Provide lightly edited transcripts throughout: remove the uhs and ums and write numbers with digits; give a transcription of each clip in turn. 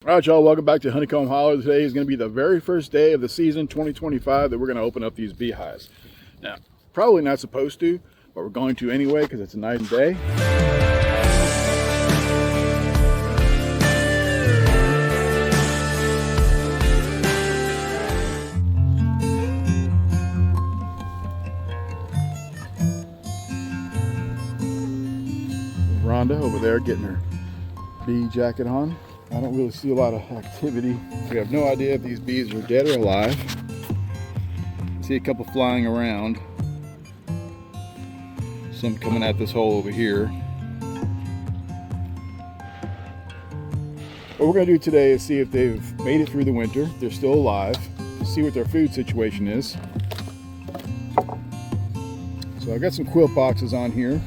All right, y'all, welcome back to Honeycomb Hollow. Today is going to be the very first day of the season 2025 that we're going to open up these beehives. Now, probably not supposed to, but we're going to anyway because it's a nice day. Rhonda over there getting her bee jacket on. I don't really see a lot of activity. We have no idea if these bees are dead or alive. I see a couple flying around. Some coming at this hole over here. What we're going to do today is see if they've made it through the winter, they're still alive, see what their food situation is. So I've got some quilt boxes on here.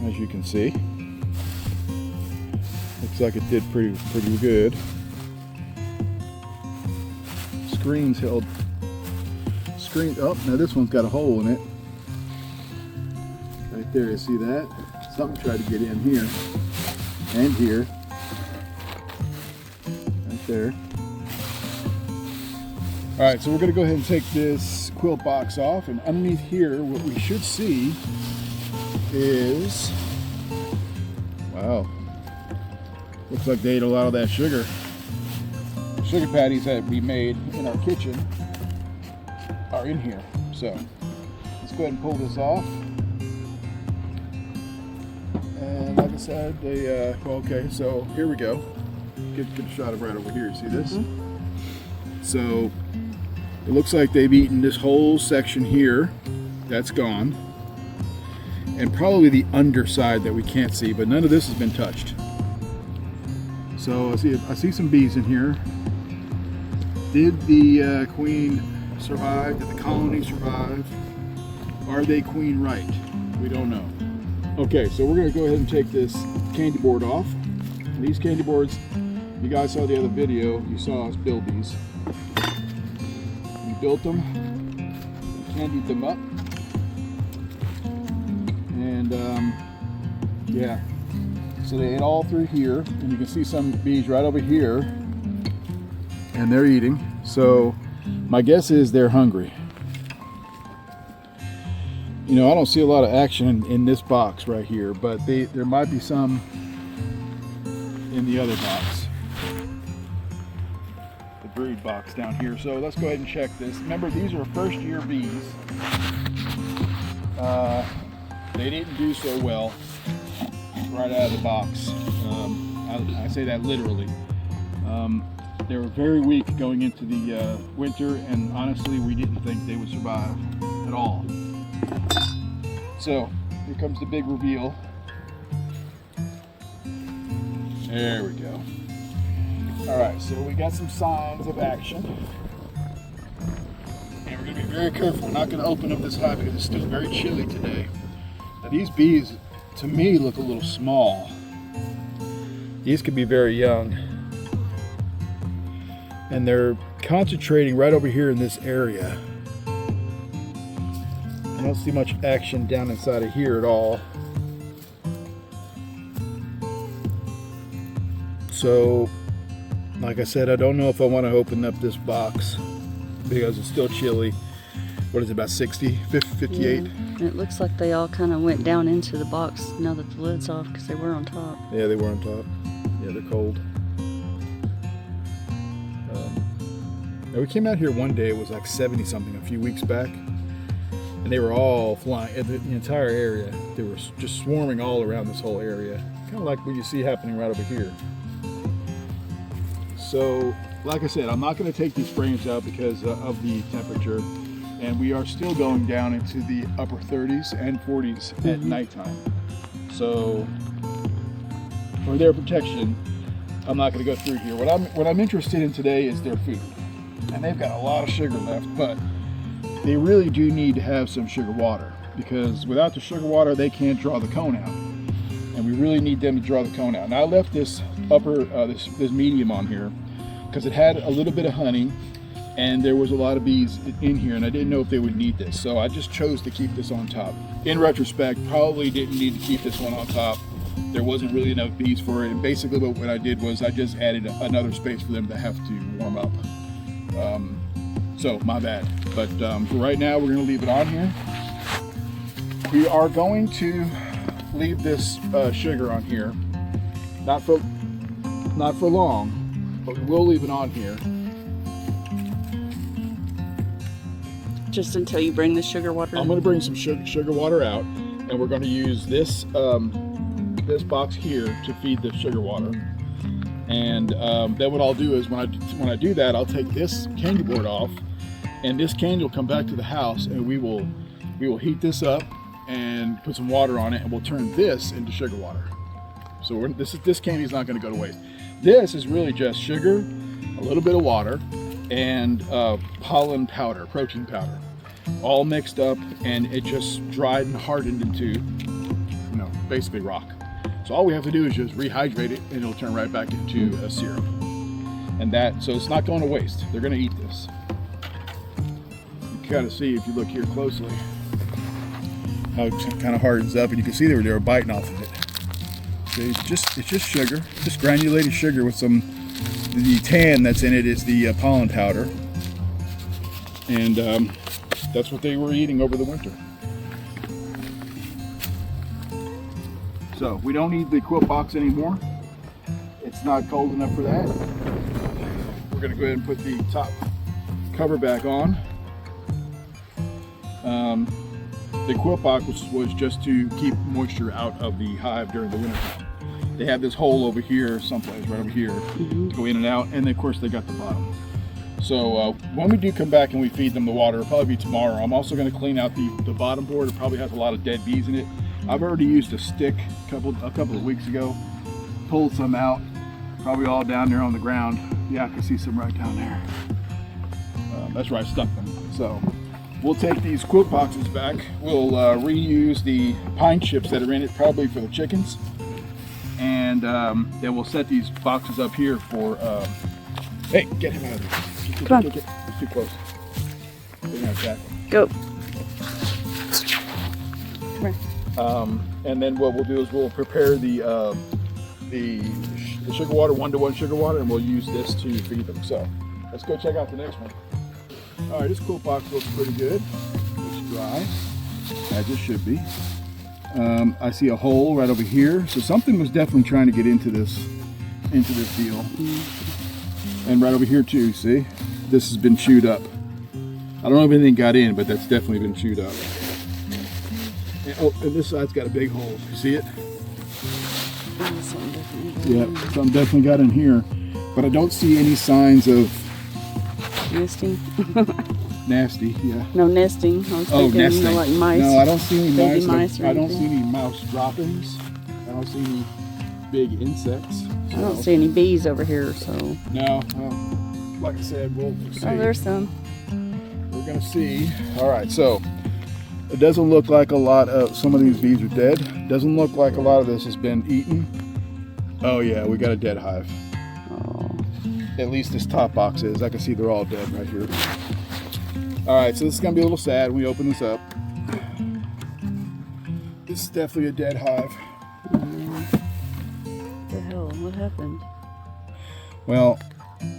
As you can see, looks like it did pretty good. Screens held. Oh, now this one's got a hole in it. Right there, you see that? Something tried to get in here and here. Right there. All right, so we're going to go ahead and take this quilt box off, and underneath here, what we should see is, wow, looks like they ate a lot of that sugar. Sugar patties that we made in our kitchen are in here. So let's go ahead and pull this off. And like I said, they, okay, so here we go. Get a shot of right over here, see this? So it looks like they've eaten this whole section here. That's gone. And probably the underside that we can't see, but none of this has been touched. So I see some bees in here. Did the queen survive? Did the colony survive? Are they queen right? We don't know. Okay, so we're gonna go ahead and take this candy board off. And these candy boards, you guys saw the other video, you saw us build these. We built them, we candied them up. And yeah, so they ate all through here, and you can see some bees right over here, and they're eating. So my guess is they're hungry. You know, I don't see a lot of action in this box right here, but there might be some in the other box, the brood box down here. So let's go ahead and check this. Remember, these are first year bees. They didn't do so well right out of the box. I say that literally. They were very weak going into the winter, and honestly, we didn't think they would survive at all. So here comes the big reveal. There we go. All right, so we got some signs of action. And we're gonna be very careful. We're not gonna open up this hive because it's still very chilly today. Now, these bees, to me, look a little small. These could be very young. And they're concentrating right over here in this area. I don't see much action down inside of here at all. So, like I said, I don't know if I want to open up this box because it's still chilly. What is it, about 60, 58? Yeah. It looks like they all kind of went down into the box now that the lid's off because they were on top. Yeah, they were on top. Yeah, they're cold. Now we came out here one day, it was like 70 something a few weeks back, and they were all flying, the entire area. They were just swarming all around this whole area. Kind of like what you see happening right over here. So, like I said, I'm not going to take these frames out because of the temperature. And we are still going down into the upper 30s and 40s at nighttime. So for their protection, I'm not going to go through here. What I'm interested in today is their food. And they've got a lot of sugar left, but they really do need to have some sugar water, because without the sugar water, they can't draw the cone out. And we really need them to draw the cone out. Now I left this upper, this medium on here because it had a little bit of honey. and there was a lot of bees in here, and I didn't know if they would need this, so I just chose to keep this on top. In retrospect, probably didn't need to keep this one on top. There wasn't really enough bees for it, and basically what I did was I just added another space for them to have to warm up. So my bad, but for right now we're going to leave it on here. We are going to leave this sugar on here, not for long, but we will leave it on here. Just until you bring the sugar water? I'm going to bring some sugar water out, and we're going to use this this box here to feed the sugar water. And then what I'll do is when I do that, I'll take this candy board off, and this candy will come back to the house, and we will heat this up and put some water on it, and we'll turn this into sugar water. So this candy is not going to go to waste. This is really just sugar, a little bit of water, and pollen powder, protein powder, all mixed up, and it just dried and hardened into, you know, basically rock. So all we have to do is just rehydrate it, and it'll turn right back into a syrup. And so it's not going to waste. They're going to eat this. You can kind of see if you look here closely how it kind of hardens up, and you can see they were biting off of it. Okay, it's just sugar, just granulated sugar with some. The tan that's in it is the pollen powder, and that's what they were eating over the winter. So we don't need the quilt box anymore. It's not cold enough for that. We're going to go ahead and put the top cover back on. The quilt box was just to keep moisture out of the hive during the winter time. They have this hole over here, someplace right over here, to go in and out, and then of course they got the bottom. So when we do come back and we feed them the water, it'll probably be tomorrow. I'm also going to clean out the bottom board. It probably has a lot of dead bees in it. I've already used a stick a couple of weeks ago, pulled some out, probably all down there on the ground. Yeah, I can see some right down there. That's where I stuck them. So we'll take these quilt boxes back. We'll reuse the pine chips that are in it, probably for the chickens. And then we'll set these boxes up here for, hey, get him out of there. Come on. It's too close. Go. Come here. And then what we'll do is we'll prepare the sugar water, 1-to-1 sugar water, and we'll use this to feed them. So let's go check out the next one. All right, this quilt box looks pretty good. It's dry, as it should be. I see a hole right over here, so something was definitely trying to get into this deal. And right over here too, see? This has been chewed up. I don't know if anything got in, but that's definitely been chewed up. And this side's got a big hole. You see it? Yeah, something definitely got in here, but I don't see any signs of nesting. Nasty, yeah. No nesting. I was thinking, nesting. You know, like mice. No, I don't see any baby mice. mice or I don't anything. see any mouse droppings. I don't see any big insects. I don't see any bees over here, so. No, like I said, we'll see. Oh, there's some. We're gonna see. All right, so it doesn't look like a lot of, some of these bees are dead. Doesn't look like a lot of this has been eaten. Oh yeah, we got a dead hive. Oh. At least this top box is. I can see they're all dead right here. All right, so this is gonna be a little sad when we open this up. This is definitely a dead hive. What the hell? What happened? Well,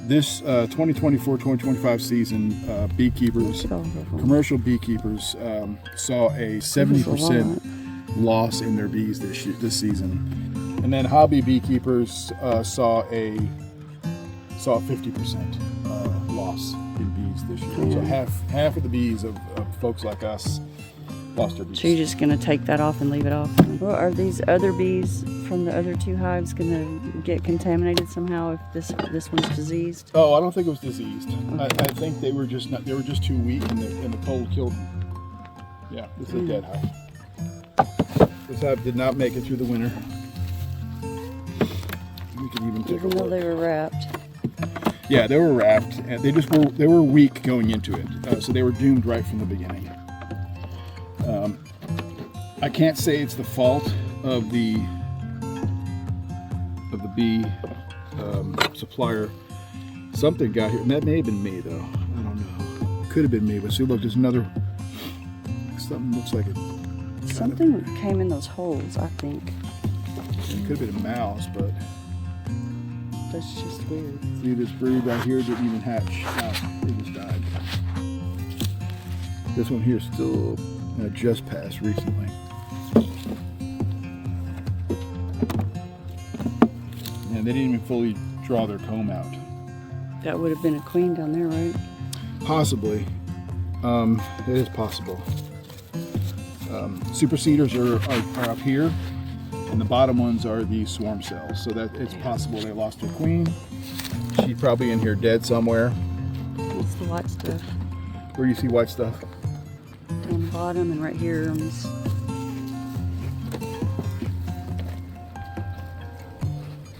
this 2024-2025 season, beekeepers, commercial beekeepers, saw a 70% loss in their bees this season, and then hobby beekeepers saw a 50% loss in bees this year. So half of the bees of folks like us lost their bees. So you're just going to take that off and leave it off? Well, are these other bees from the other two hives going to get contaminated somehow if this one's diseased? Oh, I don't think it was diseased. Okay. I think they were just too weak, and the cold killed them. Yeah, this is a dead hive. This hive did not make it through the winter. We can even take a Even though look. they were wrapped. Yeah, they were wrapped, and they were weak going into it, so they were doomed right from the beginning. I can't say it's the fault of the bee supplier. Something got here. That may have been me, though. I don't could have been me, but see, look, there's another. Something looks like it. Something came in those holes, I think. It could have been a mouse, but That's just weird. see, this brood right here didn't even hatch out. It just died. This one here still just passed recently. And they didn't even fully draw their comb out. That would have been a queen down there, right? Possibly. It is possible. Superseders are up here, and the bottom ones are the swarm cells. So that it's possible they lost their queen. She's probably in here dead somewhere. It's the white stuff Where do you see white stuff? on the bottom and right here on this.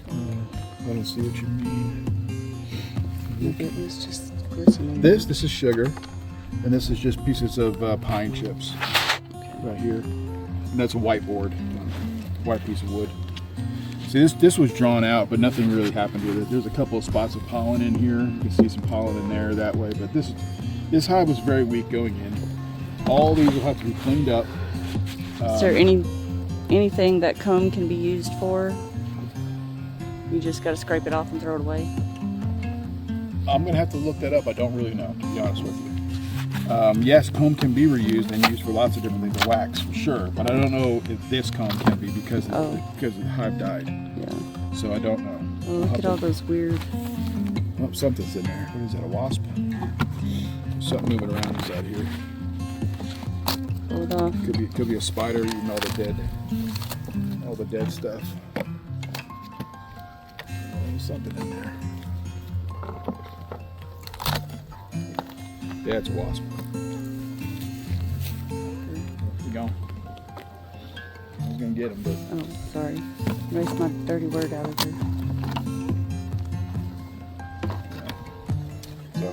I don't see what you mean. Maybe it was just glistening. This is sugar, and this is just pieces of pine chips right here. And that's a whiteboard, white piece of wood. See, this was drawn out, but nothing really happened with it. There's a couple of spots of pollen in here. You can see some pollen in there that way, but this hive was very weak going in. All these will have to be cleaned up. Is there anything that comb can be used for? You just got to scrape it off and throw it away? I'm gonna have to look that up. I don't really know, to be honest with you. Yes, comb can be reused and used for lots of different things. The wax, for sure, but I don't know if this comb can be because the hive died. Yeah. So I don't know. Oh, look at all those weird. Oh, something's in there. What is that? A wasp? Something moving around inside here. Pull it off. Could be a spider eating all the dead stuff. There's something in there. Yeah, it's a wasp. Where's he going? I was gonna get him, but Oh, sorry. Erase my dirty word out of here. so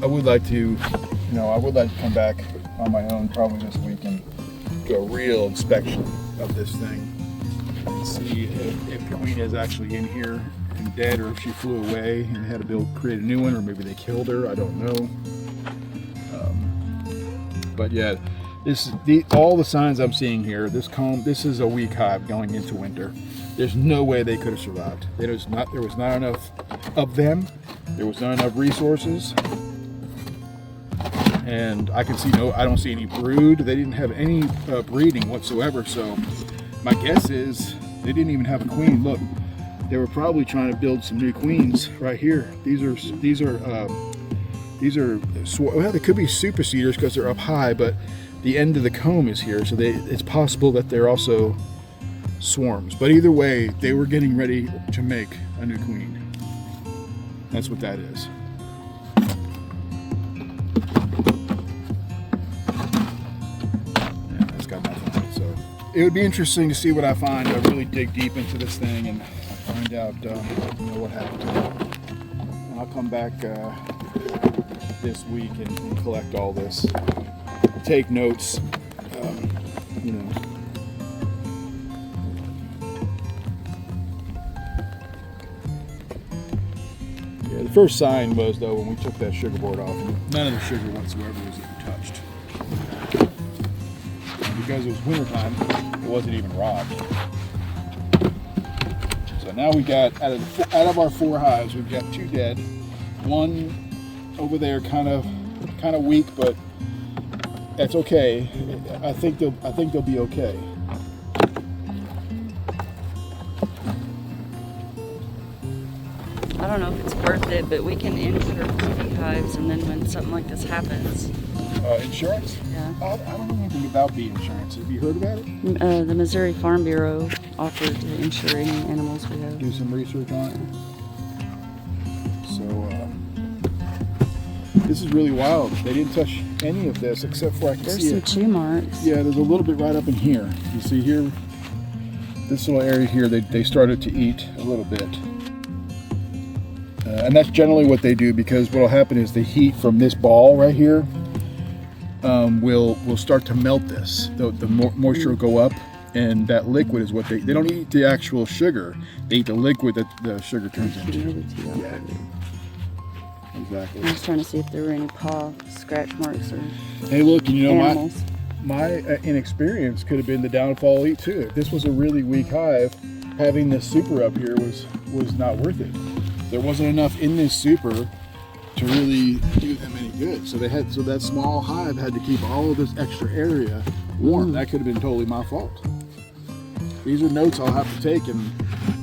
I would like to, come back on my own probably this week and do a real inspection of this thing and see if the queen is actually in here and dead, or if she flew away and had to create a new one, or maybe they killed her. I don't know. But yeah, all the signs I'm seeing here. This is a weak hive going into winter. There's no way they could have survived. There was not enough of them. There was not enough resources. And I don't see any brood. They didn't have any breeding whatsoever. So my guess is they didn't even have a queen. Look, they were probably trying to build some new queens right here. They could be superseders because they're up high, but the end of the comb is here, so it's possible that they're also swarms. But either way, they were getting ready to make a new queen. That's what that is. Yeah, that's got nothing on it. So it would be interesting to see what I find. I really dig deep into this thing and find out what happened to it. And I'll come back this week and collect all this. Take notes, Yeah, the first sign was, though, when we took that sugar board off, none of the sugar whatsoever was even touched. And because it was wintertime, it wasn't even robbed. So now we got, out of our 4 hives, we've got 2 dead. One over there kind of weak, but that's okay. I think they'll be okay. I don't know if it's worth it, but we can insure beehives, and then when something like this happens. Insurance? Yeah. I don't know anything about bee insurance. Have you heard about it? The Missouri Farm Bureau offered to insure any animals we have. Do some research on it. So this is really wild. They didn't touch any of this except for I can see There's some chew marks. Yeah, there's a little bit right up in here. You see here, this little area here, they started to eat a little bit. And that's generally what they do, because what will happen is the heat from this ball right here will start to melt this. The moisture will go up, and that liquid is what they don't eat the actual sugar. They eat the liquid that the sugar turns into. Yeah. Exactly. I was trying to see if there were any paw scratch marks or Hey, look, you know, animals. my inexperience could have been the downfall too. If this was a really weak hive, having this super up here was not worth it. There wasn't enough in this super to really do them any good. So that small hive had to keep all of this extra area warm. That could have been totally my fault. These are notes I'll have to take, and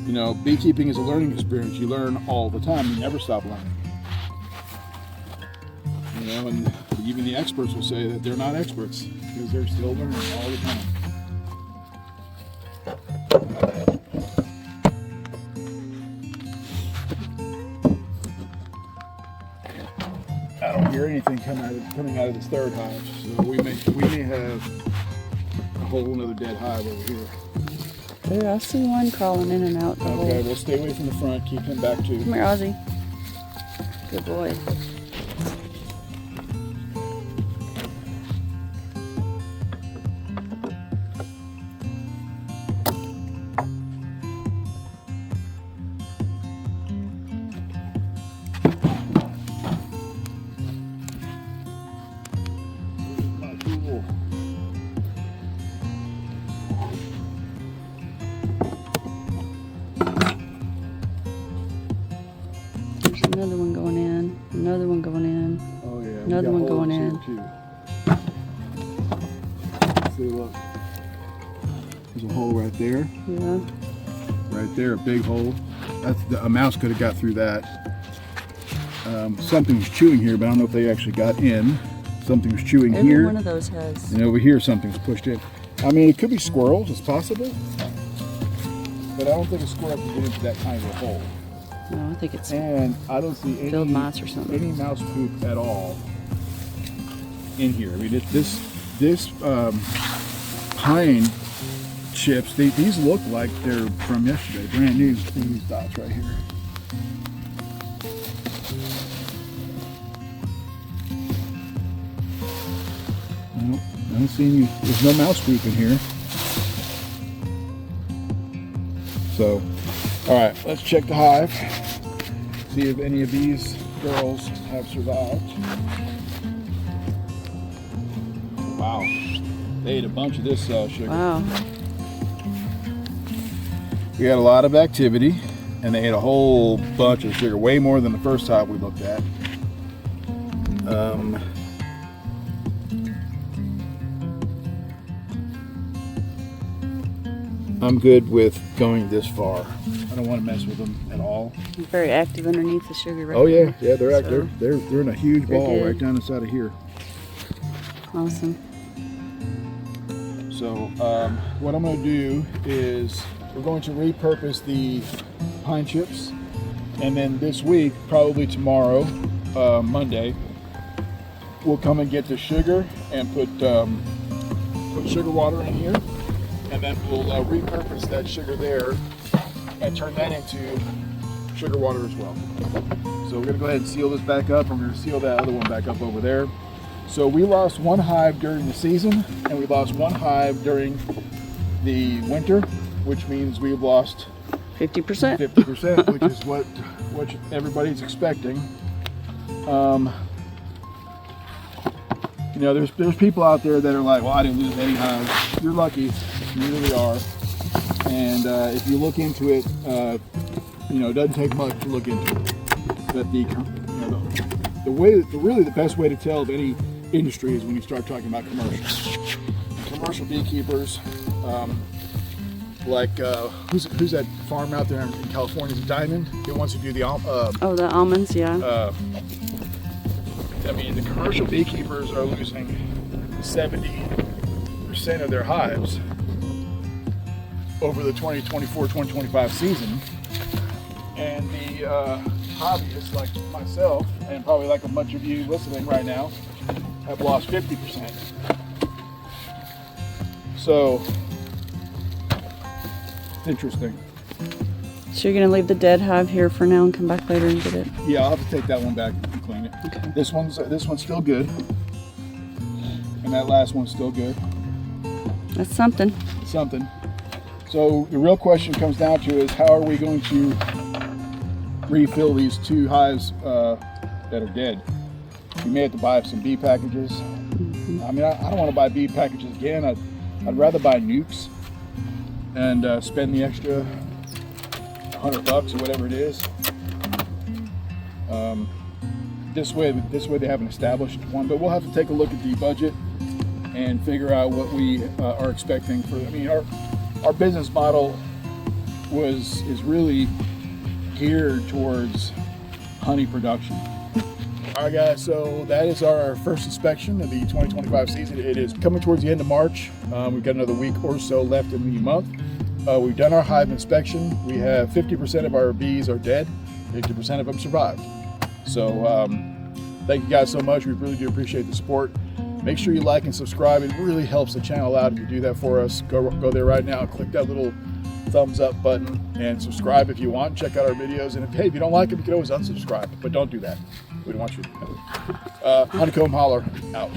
you know, beekeeping is a learning experience. You learn all the time. You never stop learning. You know, and even the experts will say that they're not experts because they're still learning all the time. I don't hear anything coming out of this third hive, so we may have a whole another dead hive over here. Ooh, I see one crawling in and out the hole. Okay, we'll stay away from the front. Keep him back too. Come here, Ozzy. Good boy. There's another one going in. Another one going in. Oh yeah. Another one going in. Too. See, look. There's a hole right there. Yeah. Right there, a big hole. A mouse could have got through that. Something was chewing here, but I don't know if they actually got in. Something was chewing Every here. one of those has. And over here, something's pushed in. I mean, it could be squirrels. It's possible. But I don't think a squirrel can get into that kind of a hole. No, I think it's And I don't see field mice or something. any mouse poop at all in here. I mean, this pine chips, these look like they're from yesterday, brand new. These dots right here. Nope, I don't see any. There's no mouse poop in here. So, all right, let's check the hive. See if any of these girls have survived. Wow, they ate a bunch of this sugar. Wow. We had a lot of activity, and they ate a whole bunch of sugar, way more than the first hive we looked at. I'm good with going this far. I don't want to mess with them at all. Very active underneath the sugar right Oh yeah, there. yeah, they're out So, there. They're in a huge they're ball good. right down inside of here. Awesome. So what I'm going to do is we're going to repurpose the pine chips, and then this week, probably tomorrow, Monday, we'll come and get the sugar and put sugar water in here, and then we'll repurpose that sugar there and turn that into sugar water as well. So we're going to go ahead and seal this back up, and we're going to seal that other one back up over there. So we lost one hive during the season, and we lost one hive during the winter, which means we've lost 50%. 50%, which is what everybody's expecting. You know, there's people out there that are like, well, I didn't lose any hives. You're lucky, you really are. And if you look into it, you know, it doesn't take much to look into it. But really the best way to tell of any industry is when you start talking about commercial. Commercial beekeepers, like who's that farm out there in California? Is it Diamond? It wants to do the Oh, the almonds, yeah. I mean, the commercial beekeepers are losing 70% of their hives over the 2024-2025 season, and the hobbyists like myself, and probably like a bunch of you listening right now, have lost 50%. So, it's interesting. So you're going to leave the dead hive here for now and come back later and get it? Yeah, I'll have to take that one back and clean it. Okay. This one's still good, and that last one's still good. That's something. Something. So the real question comes down to is how are we going to refill these two hives that are dead. You may have to buy some bee packages. I mean, I don't want to buy bee packages again. I'd rather buy nukes and spend the extra $100 or whatever it is. This way they have an established one, but we'll have to take a look at the budget and figure out what we are expecting for. I mean, our business model is really geared towards honey production. All right, guys, so that is our first inspection of the 2025 season. It is coming towards the end of March. We've got another week or so left in the month. We've done our hive inspection. We have 50% of our bees are dead, 50% of them survived. So thank you guys so much. We really do appreciate the support. Make sure you like and subscribe. It really helps the channel out if you do that for us. Go there right now, click that little thumbs up button and subscribe if you want. Check out our videos. And if you don't like them, you can always unsubscribe, but don't do that. We don't want you to. Honeycomb Holler out.